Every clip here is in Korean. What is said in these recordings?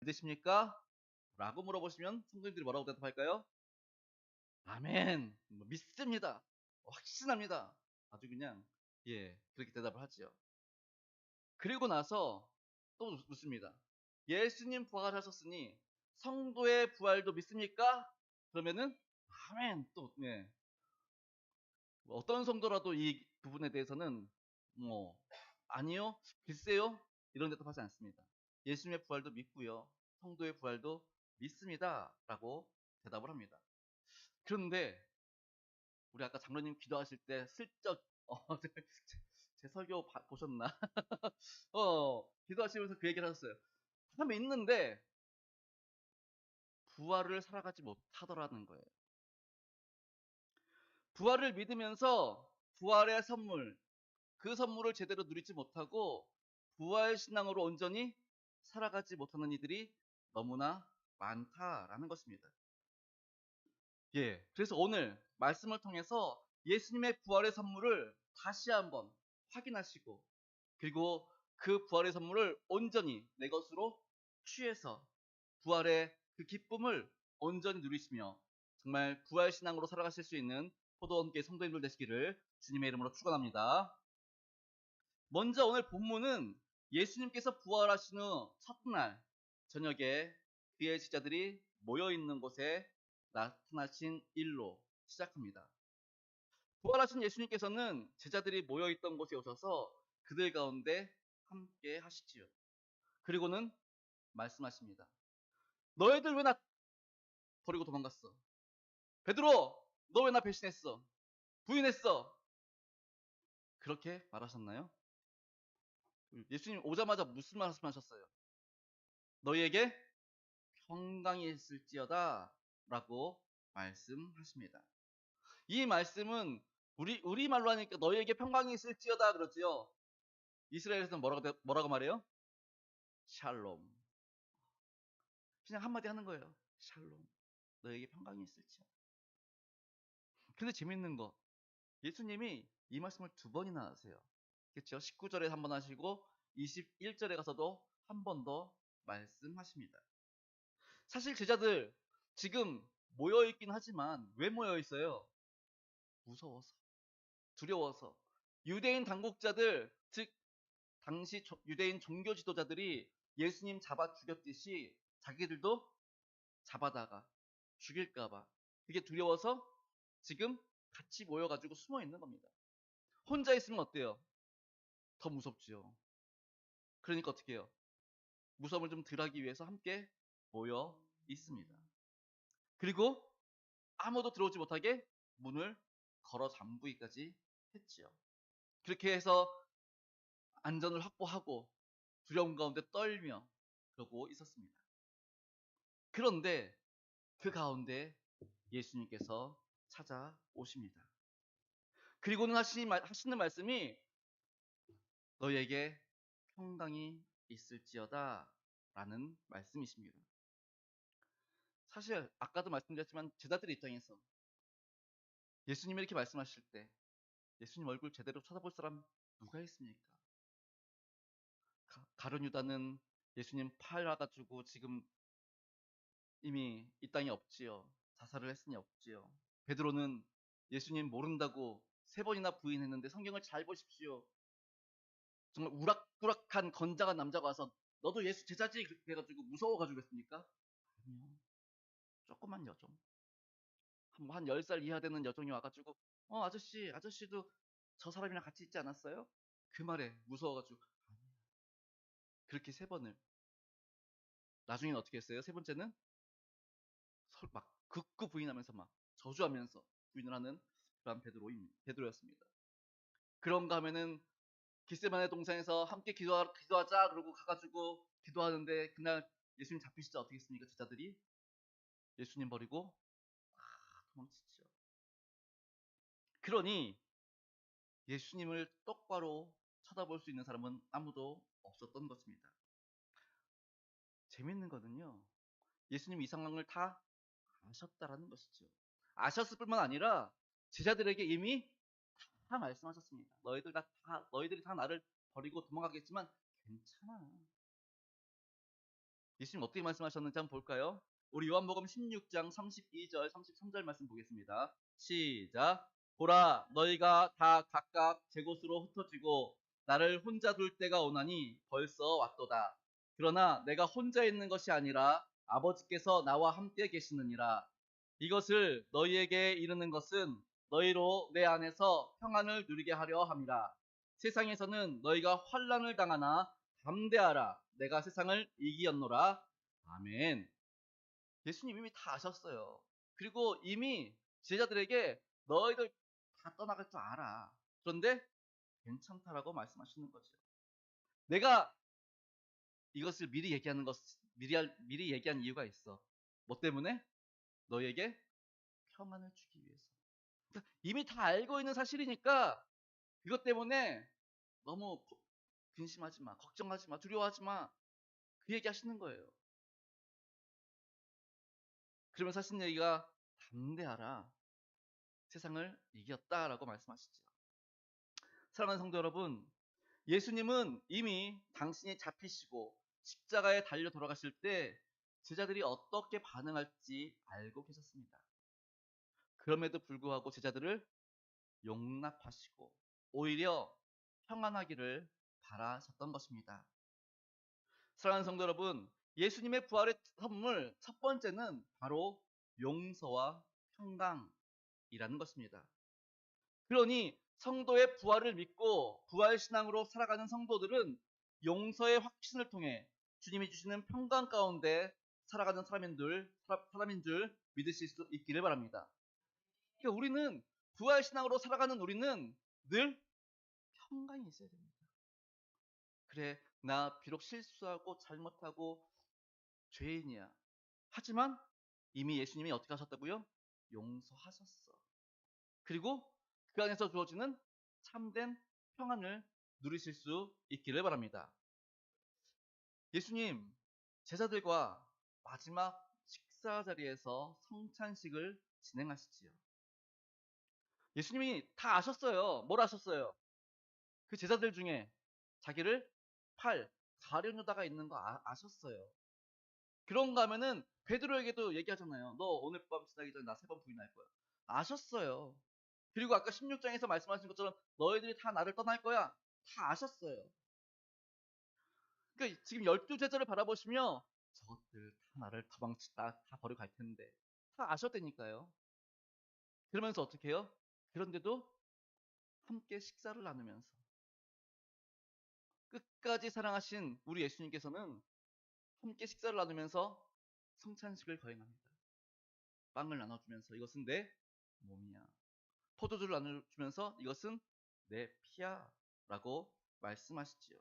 믿으십니까? 라고 물어보시면 성도님들이 뭐라고 대답할까요? 아멘. 믿습니다. 확신합니다. 아주 그냥 그렇게 대답을 하지요. 그리고 나서 또 묻습니다. 예수님 부활하셨으니 성도의 부활도 믿습니까? 그러면은 아멘. 또 어떤 성도라도 이 부분에 대해서는 뭐 아니요, 글쎄요 이런 대답하지 않습니다. 예수님의 부활도 믿고요. 성도의 부활도 믿습니다라고 대답을 합니다. 그런데 우리 아까 장로님 기도하실 때 슬쩍 제 설교 보셨나? 기도하시면서 그 얘기를 하셨어요. 다 믿는데 부활을 살아가지 못하더라는 거예요. 부활을 믿으면서 부활의 선물, 그 선물을 제대로 누리지 못하고 부활 신앙으로 온전히 살아가지 못하는 이들이 너무나 많다라는 것입니다. 그래서 오늘 말씀을 통해서 예수님의 부활의 선물을 다시 한번 확인하시고, 그리고 그 부활의 선물을 온전히 내 것으로 취해서 부활의 그 기쁨을 온전히 누리시며 정말 부활 신앙으로 살아가실 수 있는 포도원교회 성도님들 되시기를 주님의 이름으로 축원합니다. 먼저 오늘 본문은 예수님께서 부활하신 후 첫날 저녁에 그의 제자들이 모여있는 곳에 나타나신 일로 시작합니다. 부활하신 예수님께서는 제자들이 모여있던 곳에 오셔서 그들 가운데 함께 하시지요. 그리고는 말씀하십니다. 너희들 왜 나 버리고 도망갔어? 베드로, 너 왜 나 배신했어? 부인했어? 그렇게 말하셨나요? 예수님 오자마자 무슨 말씀하셨어요? 너희에게 평강이 있을지어다 라고 말씀하십니다. 이 말씀은 우리말로 하니까 너희에게 평강이 있을지어다 그러지요. 이스라엘에서는 뭐라고 말해요? 샬롬. 그냥 한마디 하는 거예요. 샬롬. 너희에게 평강이 있을지어다. 근데 재밌는 거, 예수님이 이 말씀을 두 번이나 하세요. 그렇죠? 19절에 한 번 하시고 21절에 가서도 한 번 더 말씀하십니다. 사실 제자들 지금 모여있긴 하지만 왜 모여있어요? 무서워서, 두려워서. 유대인 당국자들, 즉 당시 유대인 종교 지도자들이 예수님 잡아 죽였듯이 자기들도 잡아다가 죽일까봐 그게 두려워서 지금 같이 모여가지고 숨어 있는 겁니다. 혼자 있으면 어때요? 더 무섭지요. 그러니까 어떻게 해요? 무서움을 좀 덜하기 위해서 함께 모여 있습니다. 그리고 아무도 들어오지 못하게 문을 걸어 잠그기까지 했지요. 그렇게 해서 안전을 확보하고 두려움 가운데 떨며 그러고 있었습니다. 그런데 그 가운데 예수님께서 찾아오십니다. 그리고는 하시는 말씀이 너희에게 평강이 있을지어다 라는 말씀이십니다. 사실 아까도 말씀드렸지만 제자들의 입장에서 예수님이 이렇게 말씀하실 때 예수님 얼굴 제대로 쳐다볼 사람 누가 있습니까? 가룟 유다는 예수님 팔아가지고 지금 이미 이 땅에 없지요. 자살을 했으니 없지요. 베드로는 예수님 모른다고 3번이나 부인했는데 성경을 잘 보십시오. 정말 우락부락한 건장한 남자가 와서 너도 예수 제자지? 그렇게 해가지고 무서워가지고 했습니까? 아니요. 조그만 여종. 한 10살 이하 되는 여종이 와가지고 아저씨도 저 사람이랑 같이 있지 않았어요? 그 말에 무서워가지고 아니요. 그렇게 3번을. 나중에는 어떻게 했어요? 3번째는 막 극구 부인하면서 막 저주하면서 부인을 하는 그런 베드로였습니다. 그런가 하면은 겟세마네 동산에서 함께 기도하자 그러고 가가지고 기도하는데 그날 예수님 잡히시자 어떻게 했습니까? 제자들이 예수님 버리고 도망치죠. 그러니 예수님을 똑바로 쳐다볼 수 있는 사람은 아무도 없었던 것입니다. 재밌는 거는요, 예수님이 이 상황을 다 아셨다라는 것이죠. 아셨을 뿐만 아니라 제자들에게 이미 다 말씀하셨습니다. 너희들이 다 나를 버리고 도망가겠지만 괜찮아. 예수님 어떻게 말씀하셨는지 한번 볼까요? 우리 요한복음 16장 32절, 33절 말씀 보겠습니다. 시작. 보라, 너희가 다 각각 제 곳으로 흩어지고 나를 혼자 둘 때가 오나니 벌써 왔도다. 그러나 내가 혼자 있는 것이 아니라 아버지께서 나와 함께 계시느니라. 이것을 너희에게 이르는 것은 너희로 내 안에서 평안을 누리게 하려 함이라. 세상에서는 너희가 환난을 당하나 담대하라. 내가 세상을 이기었노라. 아멘. 예수님 이미 다 아셨어요. 그리고 이미 제자들에게 너희들 다 떠나갈 줄 알아. 그런데 괜찮다라고 말씀하시는 거죠. 내가 이것을 미리 얘기한 이유가 있어. 뭐 때문에? 너희에게 평안을 주기 위해서. 그러니까 이미 다 알고 있는 사실이니까 그것 때문에 너무 근심하지 마, 걱정하지 마, 두려워하지 마. 그 얘기 하시는 거예요. 그러면서 하신 얘기가 담대하라. 세상을 이겼다라고 말씀하시죠. 사랑하는 성도 여러분, 예수님은 이미 당신이 잡히시고 십자가에 달려 돌아가실 때 제자들이 어떻게 반응할지 알고 계셨습니다. 그럼에도 불구하고 제자들을 용납하시고 오히려 평안하기를 바라셨던 것입니다. 사랑하는 성도 여러분, 예수님의 부활의 선물 첫 번째는 바로 용서와 평강이라는 것입니다. 그러니 성도의 부활을 믿고 부활신앙으로 살아가는 성도들은 용서의 확신을 통해 주님이 주시는 평강 가운데 살아가는 사람인 줄 믿으실 수 있기를 바랍니다. 그러니까 우리는 부활신앙으로 살아가는 우리는 늘 평강이 있어야 됩니다. 그래, 나 비록 실수하고 잘못하고 죄인이야. 하지만 이미 예수님이 어떻게 하셨다고요? 용서하셨어. 그리고 그 안에서 주어지는 참된 평안을 누리실 수 있기를 바랍니다. 예수님, 제자들과 마지막 식사 자리에서 성찬식을 진행하시지요. 예수님이 다 아셨어요. 뭘 아셨어요? 그 제자들 중에 자기를 가룟유다가 있는 거 아셨어요. 그런가 하면은 베드로에게도 얘기하잖아요. 너 오늘 밤 지나기 전에 나 3번 부인할 거야. 아셨어요. 그리고 아까 16장에서 말씀하신 것처럼 너희들이 다 나를 떠날 거야. 다 아셨어요. 그러니까 지금 12제자를 바라보시며 저것들 다 나를 다 버리고 갈 텐데 다 아셨다니까요. 그러면서 어떻게 해요? 그런데도 함께 식사를 나누면서 끝까지 사랑하신 우리 예수님께서는 함께 식사를 나누면서 성찬식을 거행합니다. 빵을 나눠주면서 이것은 내 몸이야. 포도주를 나눠주면서 이것은 내 피야 라고 말씀하시지요.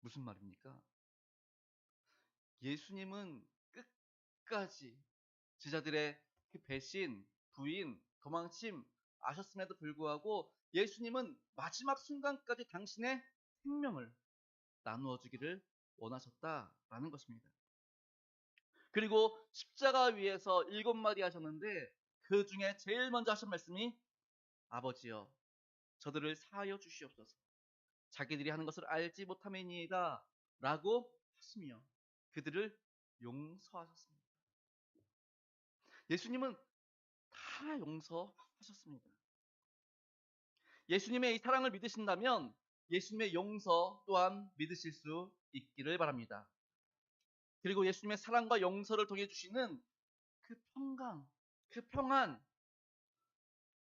무슨 말입니까? 예수님은 끝까지 제자들의 그 배신, 부인, 도망침 아셨음에도 불구하고 예수님은 마지막 순간까지 당신의 생명을 나누어 주기를 원하셨다라는 것입니다. 그리고 십자가 위에서 7마디 하셨는데 그 중에 제일 먼저 하신 말씀이 아버지여 저들을 사하여 주시옵소서. 자기들이 하는 것을 알지 못함이니이다 라고 하시며 그들을 용서하셨습니다. 예수님은 다 용서하셨습니다. 예수님의 이 사랑을 믿으신다면 예수님의 용서 또한 믿으실 수 있기를 바랍니다. 그리고 예수님의 사랑과 용서를 통해 주시는 그 평강, 그 평안,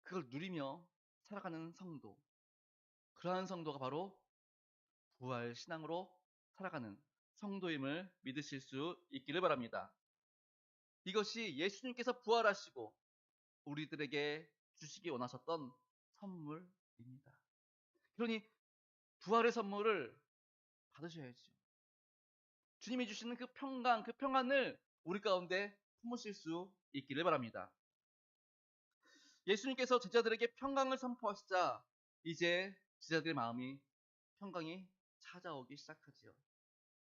그걸 누리며 살아가는 성도. 그러한 성도가 바로 부활 신앙으로 살아가는 성도임을 믿으실 수 있기를 바랍니다. 이것이 예수님께서 부활하시고 우리들에게 주시기 원하셨던 선물입니다. 그러니 부활의 선물을 받으셔야죠. 주님이 주시는 그 평강, 그 평안을 우리 가운데 품으실 수 있기를 바랍니다. 예수님께서 제자들에게 평강을 선포하시자 이제 제자들의 마음이 평강이 찾아오기 시작하지요.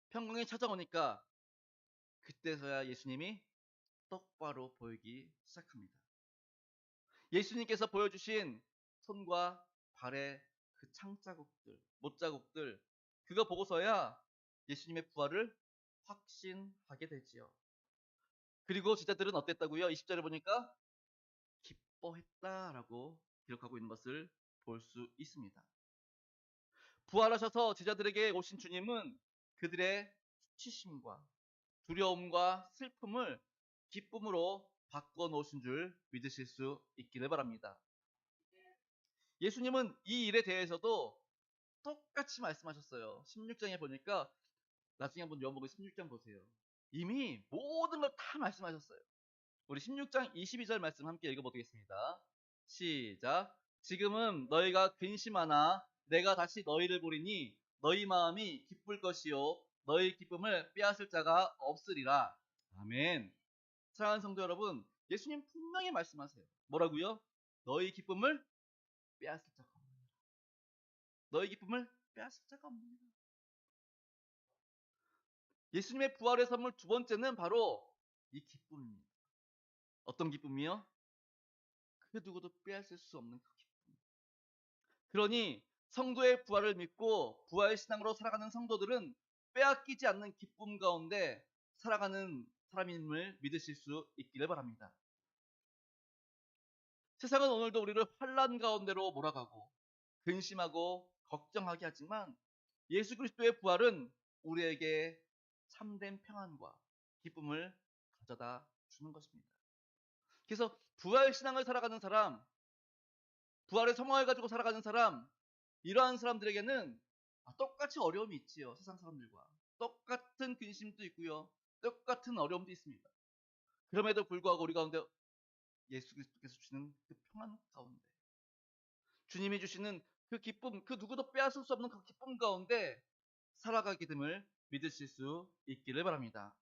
평강이 찾아오니까 그때서야 예수님이 똑바로 보이기 시작합니다. 예수님께서 보여주신 손과 발의 그 창자국들, 못자국들 그거 보고서야 예수님의 부활을 확신하게 되지요. 그리고 제자들은 어땠다고요? 20절에 보니까 기뻐했다라고 기록하고 있는 것을 볼 수 있습니다. 부활하셔서 제자들에게 오신 주님은 그들의 수치심과 두려움과 슬픔을 기쁨으로 바꿔 놓으신 줄 믿으실 수 있기를 바랍니다. 예수님은 이 일에 대해서도 똑같이 말씀하셨어요. 16장에 보니까 나중에 한번 요한복음 16장 보세요. 이미 모든 걸 다 말씀하셨어요. 우리 16장 22절 말씀 함께 읽어보겠습니다. 시작. 지금은 너희가 근심하나 내가 다시 너희를 보리니 너희 마음이 기쁠 것이요 너희 기쁨을 빼앗을 자가 없으리라. 아멘. 사랑하는 성도 여러분, 예수님 분명히 말씀하세요. 뭐라고요? 너희 기쁨을 빼앗을 자가 없느니라. 너희 기쁨을 빼앗을 자가 없느니라. 예수님의 부활의 선물 두 번째는 바로 이 기쁨입니다. 어떤 기쁨이요? 그 누구도 빼앗을 수 없는 그 기쁨. 그러니 성도의 부활을 믿고 부활 신앙으로 살아가는 성도들은 빼앗기지 않는 기쁨 가운데 살아가는 사람임을 믿으실 수 있기를 바랍니다. 세상은 오늘도 우리를 환난 가운데로 몰아가고 근심하고 걱정하게 하지만 예수 그리스도의 부활은 우리에게 참된 평안과 기쁨을 가져다 주는 것입니다. 그래서 부활 신앙을 살아가는 사람, 부활의 소망을 가지고 살아가는 사람, 이러한 사람들에게는 똑같이 어려움이 있지요. 세상 사람들과. 똑같은 근심도 있고요. 똑같은 어려움도 있습니다. 그럼에도 불구하고 우리 가운데 예수 그리스도께서 주시는 그 평안 가운데 주님이 주시는 그 기쁨, 그 누구도 빼앗을 수 없는 그 기쁨 가운데 살아가게 됨을 믿으실 수 있기를 바랍니다.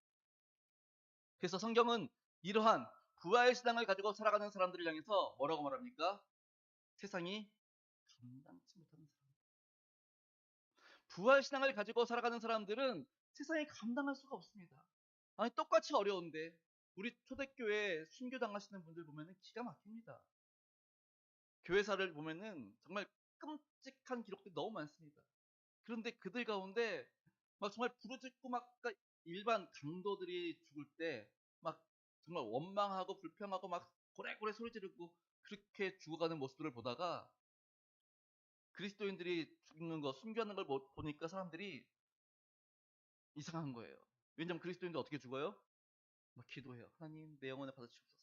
그래서 성경은 이러한 부활 신앙을 가지고 살아가는 사람들을 향해서 뭐라고 말합니까? 세상이 감당치 못하는 사람. 부활 신앙을 가지고 살아가는 사람들은 세상에 감당할 수가 없습니다. 아니 똑같이 어려운데 우리 초대교회 순교당하시는 분들 보면은 기가 막힙니다. 교회사를 보면은 정말 끔찍한 기록들이 너무 많습니다. 그런데 그들 가운데 막 정말 부르짖고 막 일반 강도들이 죽을 때 막 정말 원망하고 불평하고 막 고래고래 소리 지르고 그렇게 죽어가는 모습들을 보다가 그리스도인들이 죽는 거 순교하는 걸 보니까 사람들이 이상한 거예요. 왜냐면 그리스도인들 어떻게 죽어요? 막 기도해요. 하나님 내 영혼을 받아주옵소서.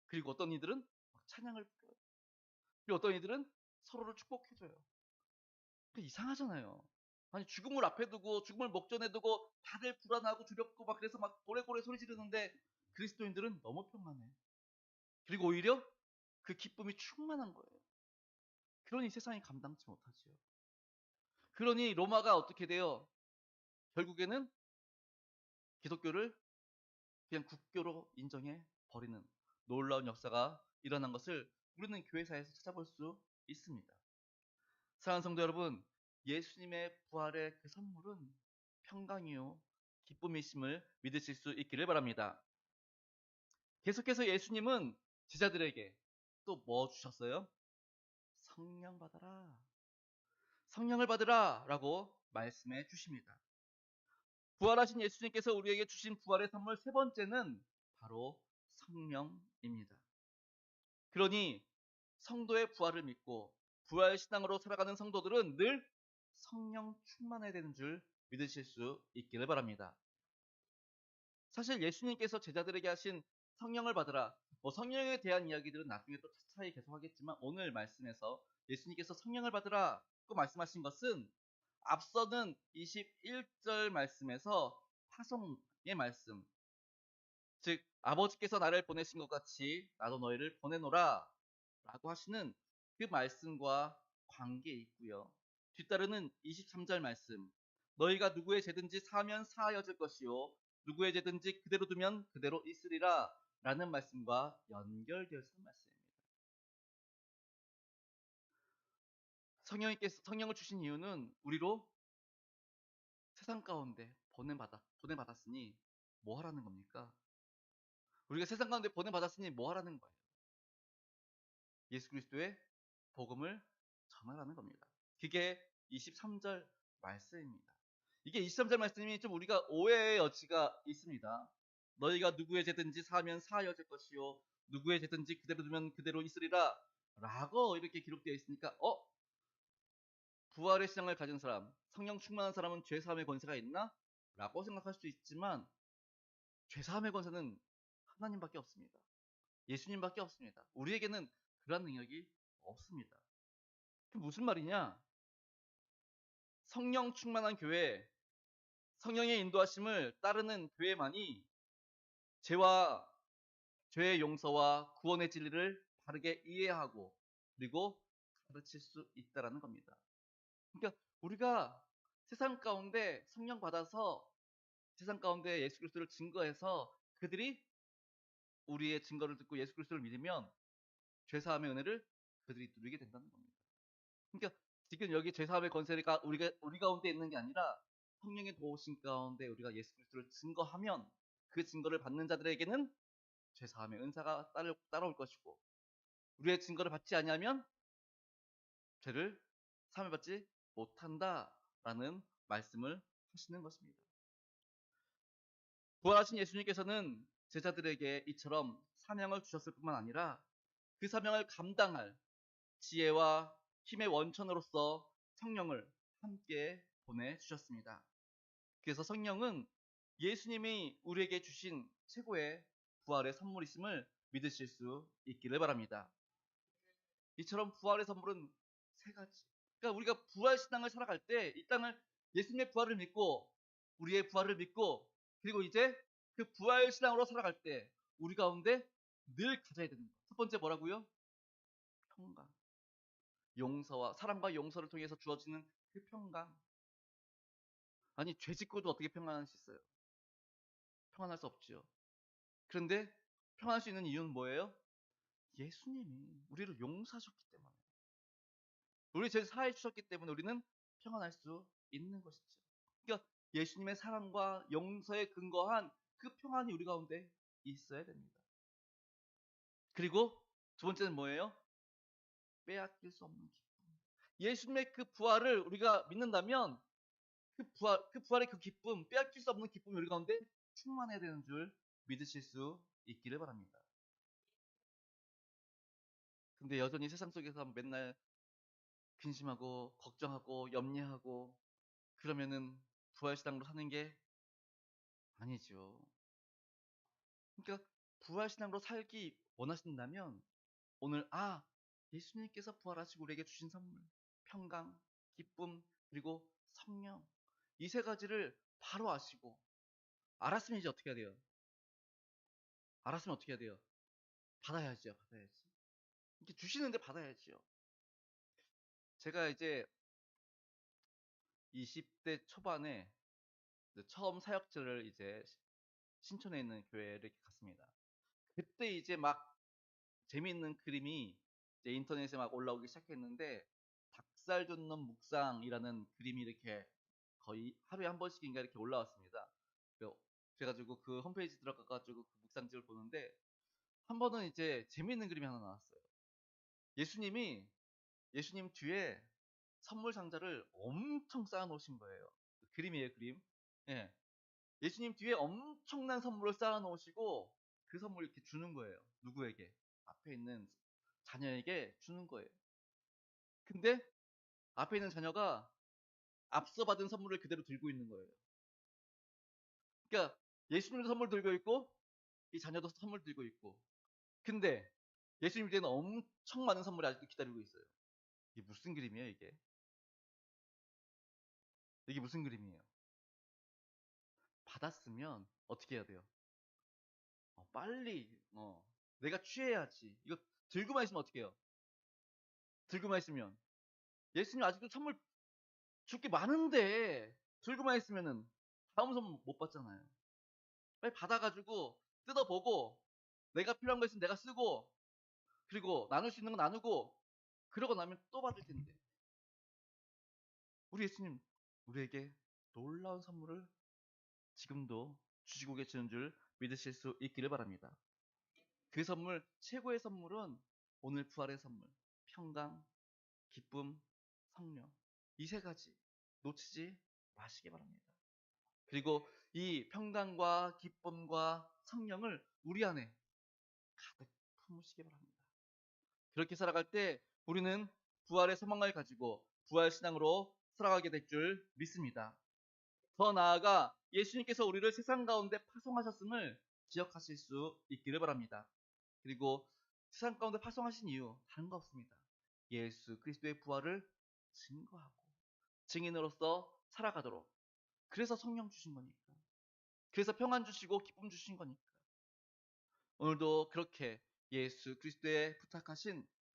그리고 어떤 이들은 막 찬양을 불러요. 그리고 어떤 이들은 서로를 축복해줘요. 이상하잖아요. 아니 죽음을 앞에 두고 죽음을 목전에 두고 다들 불안하고 두렵고 막 그래서 막 고래고래 소리 지르는데 그리스도인들은 너무 평안해. 그리고 오히려 그 기쁨이 충만한 거예요. 그러니 세상이 감당치 못하지요. 그러니 로마가 어떻게 돼요? 결국에는 기독교를 그냥 국교로 인정해 버리는 놀라운 역사가 일어난 것을 우리는 교회사에서 찾아볼 수 있습니다. 사랑하는 성도 여러분, 예수님의 부활의 그 선물은 평강이요 기쁨이심을 믿으실 수 있기를 바랍니다. 계속해서 예수님은 제자들에게 또 뭐 주셨어요? 성령 받아라. 성령을 받으라 라고 말씀해 주십니다. 부활하신 예수님께서 우리에게 주신 부활의 선물 세 번째는 바로 성령입니다. 그러니 성도의 부활을 믿고 부활 신앙으로 살아가는 성도들은 늘 성령 충만해야 되는 줄 믿으실 수 있기를 바랍니다. 사실 예수님께서 제자들에게 하신 성령을 받으라, 뭐 성령에 대한 이야기들은 나중에 또 차차히 계속 하겠지만 오늘 말씀에서 예수님께서 성령을 받으라고 말씀하신 것은 앞서는 21절 말씀에서 파송의 말씀, 즉 아버지께서 나를 보내신 것 같이 나도 너희를 보내노라 라고 하시는 그 말씀과 관계에 있고요. 뒤따르는 23절 말씀, 너희가 누구의 죄든지 사하면 사하여질 것이요 누구의 죄든지 그대로 두면 그대로 있으리라 라는 말씀과 연결되어진 말씀입니다. 성령을 주신 이유는 우리로 세상 가운데 보내받았으니 뭐 하라는 겁니까? 우리가 세상 가운데 보내받았으니 뭐 하라는 거예요? 예수 그리스도의 복음을 전하라는 겁니다. 그게 23절 말씀입니다. 이게 23절 말씀이 좀 우리가 오해의 여지가 있습니다. 너희가 누구의 죄든지 사하면 사하여질 것이요 누구의 죄든지 그대로 두면 그대로 있으리라 라고 이렇게 기록되어 있으니까 부활의 신앙을 가진 사람, 성령 충만한 사람은 죄 사함의 권세가 있나? 라고 생각할 수 있지만 죄 사함의 권세는 하나님밖에 없습니다. 예수님밖에 없습니다. 우리에게는 그런 능력이 없습니다. 그 무슨 말이냐? 성령 충만한 교회, 성령의 인도하심을 따르는 교회만이 죄와 죄의 용서와 구원의 진리를 바르게 이해하고 그리고 가르칠 수 있다라는 겁니다. 그러니까 우리가 세상 가운데 성령 받아서 세상 가운데 예수 그리스도를 증거해서 그들이 우리의 증거를 듣고 예수 그리스도를 믿으면 죄사함의 은혜를 그들이 누리게 된다는 겁니다. 그러니까 지금 여기 죄사함의 권세가 우리 가운데 있는 게 아니라 성령의 도우심 가운데 우리가 예수 그리스도를 증거하면 그 증거를 받는 자들에게는 죄사함의 은사가 따라올 것이고 우리의 증거를 받지 아니하면 죄를 사함을 받지 못한다라는 말씀을 하시는 것입니다. 부활하신 예수님께서는 제자들에게 이처럼 사명을 주셨을 뿐만 아니라 그 사명을 감당할 지혜와 힘의 원천으로서 성령을 함께 보내주셨습니다. 그래서 성령은 예수님이 우리에게 주신 최고의 부활의 선물이심을 믿으실 수 있기를 바랍니다. 이처럼 부활의 선물은 세 가지. 그러니까 우리가 부활 신앙을 살아갈 때 이 땅을 예수님의 부활을 믿고 우리의 부활을 믿고 그리고 이제 그 부활 신앙으로 살아갈 때 우리 가운데 늘 가져야 되는 것. 첫 번째 뭐라고요? 평강. 용서와 사랑과 용서를 통해서 주어지는 그 평강. 아니 죄 짓고도 어떻게 평안할 수 있어요? 평안할 수 없지요. 그런데 평안할 수 있는 이유는 뭐예요? 예수님이 우리를 용서하셨기 때문에 우리 죄 사해 주셨기 때문에 우리는 평안할 수 있는 것이죠. 그러니까 예수님의 사랑과 용서에 근거한 그 평안이 우리 가운데 있어야 됩니다. 그리고 두 번째는 뭐예요? 빼앗길 수 없는 기쁨. 예수님의 그 부활을 우리가 믿는다면 그 부활의 그 기쁨, 빼앗길 수 없는 기쁨이 우리 가운데 충만해야 되는 줄 믿으실 수 있기를 바랍니다. 근데 여전히 세상 속에서 맨날 근심하고 걱정하고 염려하고 그러면은 부활신앙으로 사는 게 아니죠. 그러니까 부활신앙으로 살기 원하신다면 오늘 예수님께서 부활하시고 우리에게 주신 선물 평강, 기쁨, 그리고 성령 이 세 가지를 바로 아시고 알았으면 이제 어떻게 해야 돼요? 알았으면 어떻게 해야 돼요? 받아야죠. 받아야지. 이렇게 주시는데 받아야지요. 제가 이제 20대 초반에 처음 사역지를 이제 신촌에 있는 교회를 갔습니다. 그때 이제 막 재미있는 그림이 이제 인터넷에 막 올라오기 시작했는데 닭살 돋는 묵상이라는 그림이 이렇게 거의 하루에 한 번씩인가 이렇게 올라왔습니다. 그래가지고 그 홈페이지 들어가가지고 그 묵상집을 보는데 한 번은 이제 재미있는 그림이 하나 나왔어요. 예수님 뒤에 선물 상자를 엄청 쌓아놓으신 거예요. 그림이에요, 그림. 예. 예수님 뒤에 엄청난 선물을 쌓아놓으시고 그 선물을 이렇게 주는 거예요. 누구에게? 앞에 있는 자녀에게 주는 거예요. 근데 앞에 있는 자녀가 앞서 받은 선물을 그대로 들고 있는 거예요. 그러니까 예수님도 선물 들고 있고 이 자녀도 선물 들고 있고 근데 예수님 뒤에는 엄청 많은 선물이 아직도 기다리고 있어요. 이게 무슨 그림이에요, 이게? 이게 무슨 그림이에요? 받았으면 어떻게 해야 돼요? 빨리 내가 취해야지. 이거 들고만 있으면 어떻게 해요? 들고만 있으면 예수님 아직도 선물 줄 게 많은데 들고만 있으면은 다음 선물 못 받잖아요. 빨리 받아가지고 뜯어보고 내가 필요한 거 있으면 내가 쓰고 그리고 나눌 수 있는 거 나누고 그러고 나면 또 받을 텐데 우리 예수님 우리에게 놀라운 선물을 지금도 주시고 계시는 줄 믿으실 수 있기를 바랍니다. 그 선물 최고의 선물은 오늘 부활의 선물 평강, 기쁨, 성령 이 세 가지 놓치지 마시기 바랍니다. 그리고 이 평강과 기쁨과 성령을 우리 안에 가득 품으시기 바랍니다. 그렇게 살아갈 때 우리는 부활의 소망을 가지고 부활 신앙으로 살아가게 될 줄 믿습니다. 더 나아가 예수님께서 우리를 세상 가운데 파송하셨음을 기억하실 수 있기를 바랍니다. 그리고 세상 가운데 파송하신 이유 다른 거 없습니다. 예수 그리스도의 부활을 증거하고 증인으로서 살아가도록. 그래서 성령 주신 거니까. 그래서 평안 주시고 기쁨 주신 거니까. 오늘도 그렇게 예수 그리스도의 부탁하신